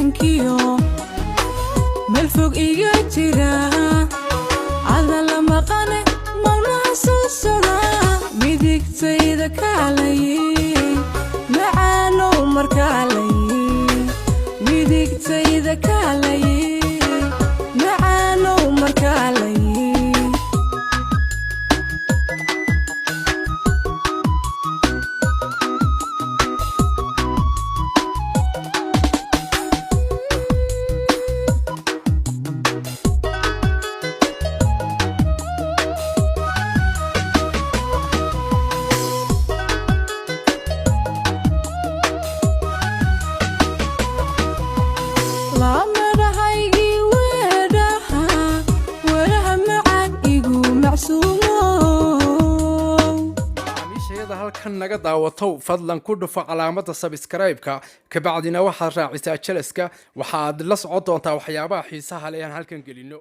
habeenkiyo meel fog iga jira ada la maqane maalmaha soo socda midigtayda kaalayay macaanow markaalayay midigtayda kaalayay macaanow markaalayay halkan naga daawato fadlan ku dhufo calaamada subscribe-ka kabacdina waxaad raacisaa jalaska waxaad la socon doontaa waxyaabaha xiisaha leh aan halkan gelino